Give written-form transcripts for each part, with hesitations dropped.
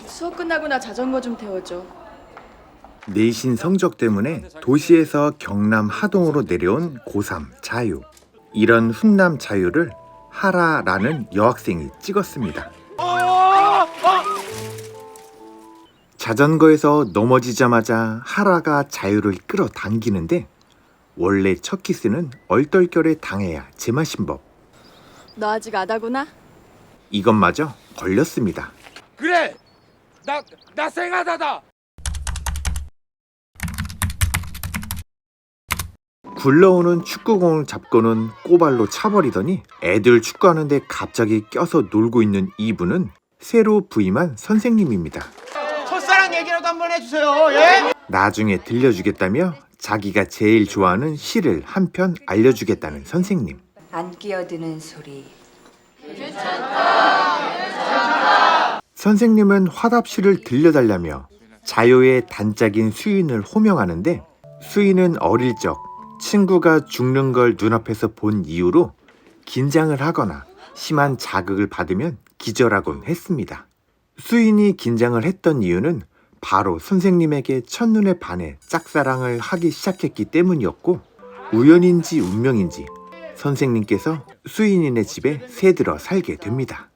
수업 끝나고 자전거 좀 태워줘. 내신 성적 때문에 도시에서 경남 하동으로 내려온 고3 자유. 이런 훈남 자유를 하라라는 여학생이 찍었습니다. 자전거에서 넘어지자마자 하라가 자유를 끌어당기는데 원래 첫 키스는 얼떨결에 당해야 제맛인 법. 너 아직 아다구나? 이것마저 걸렸습니다. 그래! 나 생하다다! 굴러오는 축구공을 잡고는 꼬발로 차버리더니 애들 축구하는데 갑자기 껴서 놀고 있는 이분은 새로 부임한 선생님입니다. 첫사랑 얘기라도 한번 해주세요. 예? 나중에 들려주겠다며 자기가 제일 좋아하는 시를 한 편 알려주겠다는 선생님. 안 끼어드는 소리. 선생님은 화답시를 들려달라며 자유의 단짝인 수인을 호명하는데 수인은 어릴 적 친구가 죽는 걸 눈앞에서 본 이후로 긴장을 하거나 심한 자극을 받으면 기절하곤 했습니다. 수인이 긴장을 했던 이유는 바로 선생님에게 첫눈에 반해 짝사랑을 하기 시작했기 때문이었고 우연인지 운명인지 선생님께서 수인이네 집에 새들어 살게 됩니다.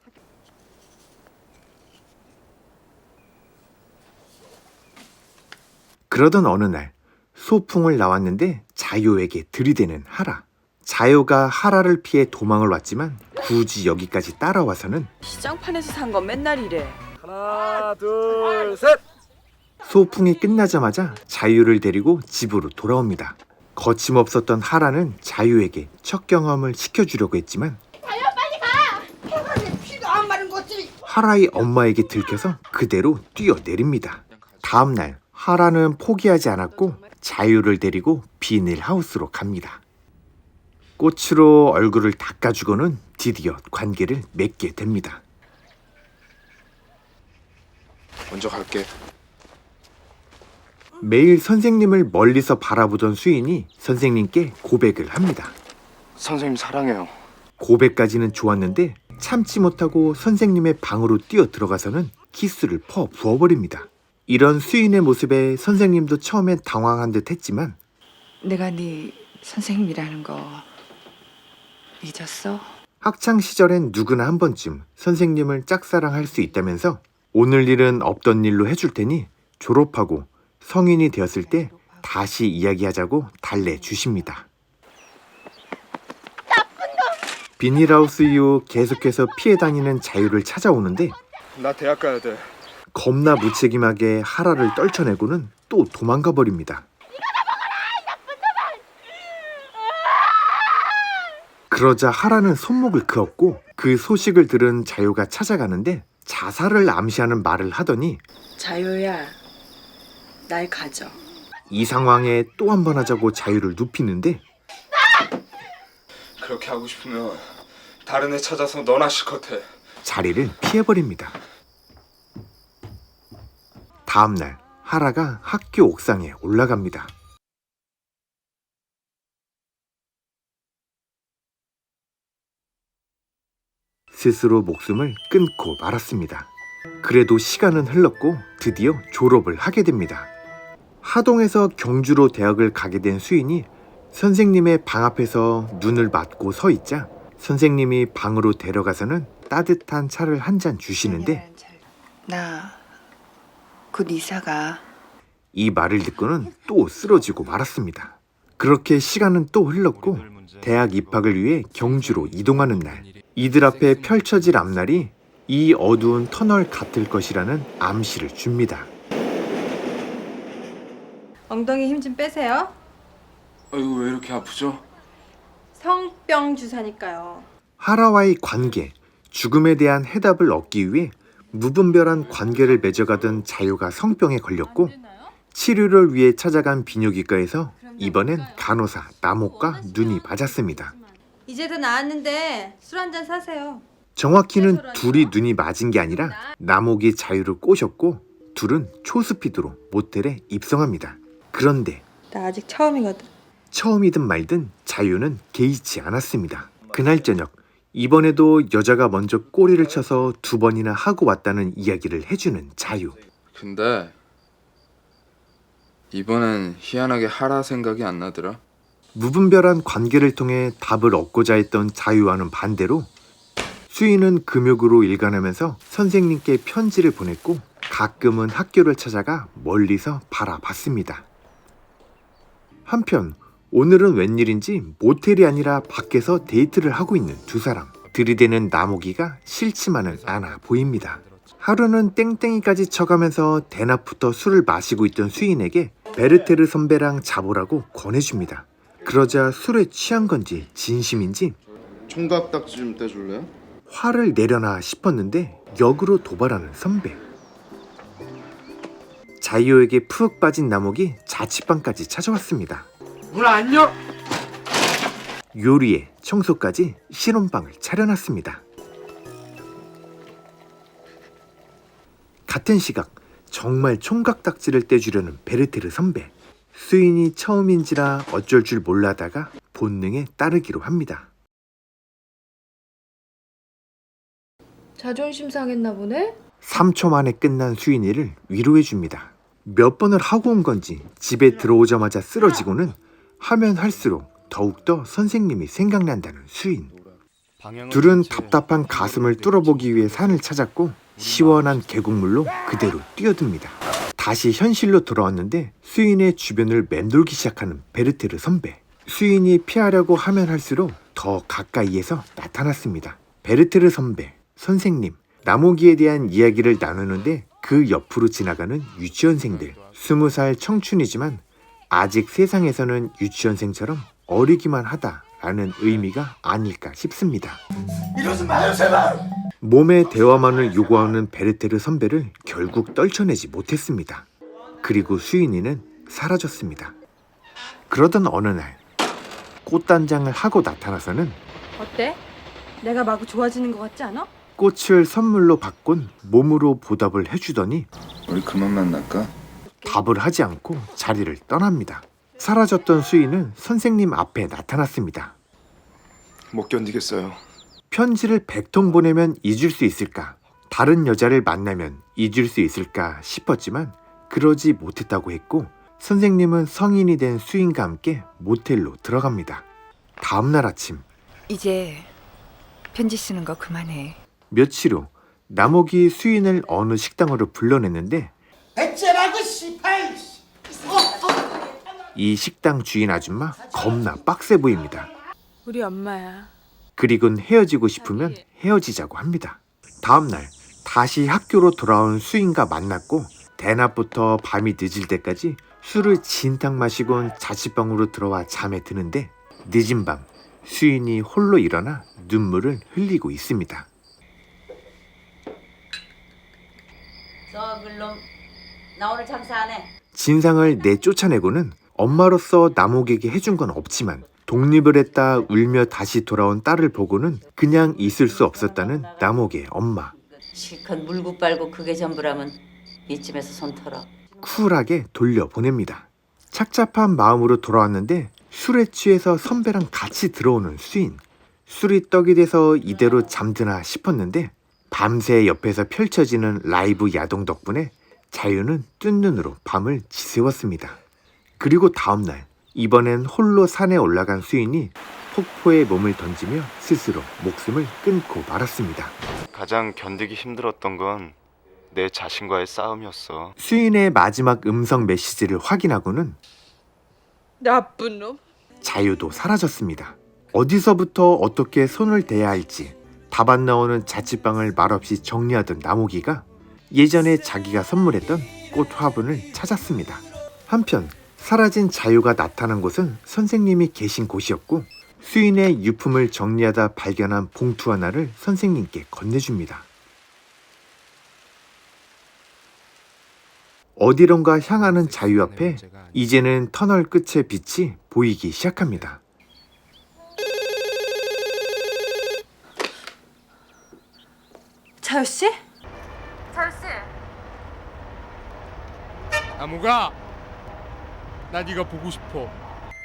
그러던 어느 날 소풍을 나왔는데 자유에게 들이대는 하라. 자유가 하라를 피해 도망을 왔지만 굳이 여기까지 따라와서는 시장판에서 산 건 맨날 이래. 하나, 둘, 셋! 소풍이 끝나자마자 자유를 데리고 집으로 돌아옵니다. 거침없었던 하라는 자유에게 첫 경험을 시켜주려고 했지만 피도 안 마른 거지. 하라의 엄마에게 들켜서 그대로 뛰어내립니다. 다음날 하라는 포기하지 않았고 자유를 데리고 비닐하우스로 갑니다. 꽃으로 얼굴을 닦아주고는 드디어 관계를 맺게 됩니다. 먼저 갈게. 매일 선생님을 멀리서 바라보던 수인이 선생님께 고백을 합니다. 선생님 사랑해요. 고백까지는 좋았는데 참지 못하고 선생님의 방으로 뛰어 들어가서는 키스를 퍼 부어버립니다. 이런 수인의 모습에 선생님도 처음엔 당황한 듯 했지만 내가 네 선생님이라는 거 잊었어? 학창시절엔 누구나 한 번쯤 선생님을 짝사랑할 수 있다면서 오늘 일은 없던 일로 해줄 테니 졸업하고 성인이 되었을 때 다시 이야기하자고 달래주십니다. 비닐하우스 이후 계속해서 피해 다니는 자유를 찾아오는데 나 대학 가야 돼. 겁나 무책임하게 하라를 떨쳐내고는 또 도망가 버립니다. 그러자 하라는 손목을 그었고 그 소식을 들은 자유가 찾아가는데 자살을 암시하는 말을 하더니 자유야, 날 가져. 이 상황에 또 한 번 하자고 자유를 눕히는데 그렇게 하고 싶으면 다른 애 찾아서 너나 실컷해. 자리를 피해버립니다. 다음날 하라가 학교 옥상에 올라갑니다. 스스로 목숨을 끊고 말았습니다. 그래도 시간은 흘렀고 드디어 졸업을 하게 됩니다. 하동에서 경주로 대학을 가게 된 수인이 선생님의 방 앞에서 눈을 맞고 서 있자 선생님이 방으로 데려가서는 따뜻한 차를 한 잔 주시는데 나 곧 이사가. 이 말을 듣고는 또 쓰러지고 말았습니다. 그렇게 시간은 또 흘렀고 대학 입학을 위해 경주로 이동하는 날, 이들 앞에 펼쳐질 앞날이 이 어두운 터널 같을 것이라는 암시를 줍니다. 엉덩이 힘 좀 빼세요. 아이고 왜 이렇게 아프죠? 성병 주사니까요. 하라와의 관계, 죽음에 대한 해답을 얻기 위해 무분별한 관계를 맺어가던 자유가 성병에 걸렸고 치료를 위해 찾아간 비뇨기과에서 이번엔 간호사 남옥과 눈이 맞았습니다. 이제 다 나았는데 술 한잔 사세요. 정확히는 둘이 눈이 맞은 게 아니라 남옥이 자유를 꼬셨고 둘은 초스피드로 모텔에 입성합니다. 그런데 나 아직 처음이거든. 처음이든 말든 자유는 개의치 않았습니다. 그날 저녁 이번에도 여자가 먼저 꼬리를 쳐서 2번이나 하고 왔다는 이야기를 해주는 자유. 근데 이번엔 희한하게 하라 생각이 안 나더라. 무분별한 관계를 통해 답을 얻고자 했던 자유와는 반대로 수인은 금욕으로 일관하면서 선생님께 편지를 보냈고 가끔은 학교를 찾아가 멀리서 바라봤습니다. 한편 오늘은 웬일인지 모텔이 아니라 밖에서 데이트를 하고 있는 두 사람. 들이대는 나모기가 싫지만은 않아 보입니다. 하루는 땡땡이까지 쳐가면서 대낮부터 술을 마시고 있던 수인에게 베르테르 선배랑 자보라고 권해줍니다. 그러자 술에 취한 건지 진심인지 총각 딱지 좀 떼줄래요? 화를 내려나 싶었는데 역으로 도발하는 선배. 자이오에게 푹 빠진 나목이 자취방까지 찾아왔습니다. 문 안 열. 요리에 청소까지 신혼방을 차려놨습니다. 같은 시각 정말 총각딱지를 떼주려는 베르테르 선배. 수인이 처음인지라 어쩔 줄 몰라다가 본능에 따르기로 합니다. 자존심 상했나 보네? 3초 만에 끝난 수인이를 위로해줍니다. 몇 번을 하고 온 건지 집에 들어오자마자 쓰러지고는 하면 할수록 더욱더 선생님이 생각난다는 수인. 둘은 답답한 가슴을 뚫어보기 위해 산을 찾았고 시원한 계곡물로 그대로 뛰어듭니다. 다시 현실로 돌아왔는데 수인의 주변을 맴돌기 시작하는 베르테르 선배. 수인이 피하려고 하면 할수록 더 가까이에서 나타났습니다. 베르테르 선배, 선생님, 나모기에 대한 이야기를 나누는데 그 옆으로 지나가는 유치원생들. 20살 청춘이지만 아직 세상에서는 유치원생처럼 어리기만 하다라는 의미가 아닐까 싶습니다. 이러지 마요 제발. 몸의 대화만을 요구하는 베르테르 선배를 결국 떨쳐내지 못했습니다. 그리고 수인이는 사라졌습니다. 그러던 어느 날 꽃단장을 하고 나타나서는 어때? 내가 마구 좋아지는 것 같지 않아? 꽃을 선물로 받곤 몸으로 보답을 해주더니 우리 그만 만날까? 답을 하지 않고 자리를 떠납니다. 사라졌던 수인은 선생님 앞에 나타났습니다. 못 견디겠어요. 편지를 100통 보내면 잊을 수 있을까? 다른 여자를 만나면 잊을 수 있을까 싶었지만 그러지 못했다고 했고 선생님은 성인이 된 수인과 함께 모텔로 들어갑니다. 다음날 아침 이제 편지 쓰는 거 그만해. 며칠 후 나목이 수인을 어느 식당으로 불러냈는데 대체라고 씨발. 이 식당 주인 아줌마 겁나 빡세 보입니다. 우리 엄마야. 그리곤 헤어지고 싶으면 헤어지자고 합니다. 다음날 다시 학교로 돌아온 수인과 만났고 대낮부터 밤이 늦을 때까지 술을 진탕 마시곤 자취방으로 들어와 잠에 드는데 늦은 밤 수인이 홀로 일어나 눈물을 흘리고 있습니다. 그럼 나 오늘 장사 안 해. 진상을 내쫓아내고는 엄마로서 나목에게 해준 건 없지만 독립을 했다 울며 다시 돌아온 딸을 보고는 그냥 있을 수 없었다는 나목의 엄마. 실컷 물고 빨고 그게 전부라면 이쯤에서 손 털어. 쿨하게 돌려보냅니다. 착잡한 마음으로 돌아왔는데 술에 취해서 선배랑 같이 들어오는 수인. 술이 떡이 돼서 이대로 잠드나 싶었는데 밤새 옆에서 펼쳐지는 라이브 야동 덕분에 자유는 뜬 눈으로 밤을 지새웠습니다. 그리고 다음날 이번엔 홀로 산에 올라간 수인이 폭포에 몸을 던지며 스스로 목숨을 끊고 말았습니다. 가장 견디기 힘들었던 건 내 자신과의 싸움이었어. 수인의 마지막 음성 메시지를 확인하고는 나쁜 놈. 자유도 사라졌습니다. 어디서부터 어떻게 손을 대야 할지 답 안 나오는 자취방을 말없이 정리하던 나모기가 예전에 자기가 선물했던 꽃 화분을 찾았습니다. 한편 사라진 자유가 나타난 곳은 선생님이 계신 곳이었고 수인의 유품을 정리하다 발견한 봉투 하나를 선생님께 건네줍니다. 어디론가 향하는 자유 앞에 이제는 터널 끝의 빛이 보이기 시작합니다. 자유 씨? 나무가 나 네가 보고 싶어.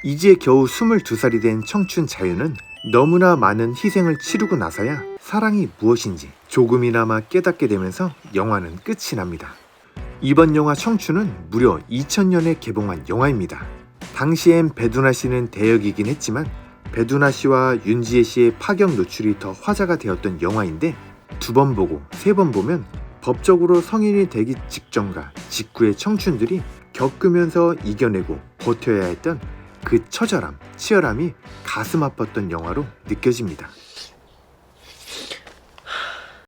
이제 겨우 22살이 된 청춘 자유는 너무나 많은 희생을 치르고 나서야 사랑이 무엇인지 조금이나마 깨닫게 되면서 영화는 끝이 납니다. 이번 영화 청춘은 무려 2000년에 개봉한 영화입니다. 당시엔 배두나 씨는 대역이긴 했지만 배두나 씨와 윤지혜 씨의 파격 노출이 더 화제가 되었던 영화인데 2번 보고 3번 보면 법적으로 성인이 되기 직전과 직후의 청춘들이 겪으면서 이겨내고 버텨야 했던 그 처절함, 치열함이 가슴 아팠던 영화로 느껴집니다.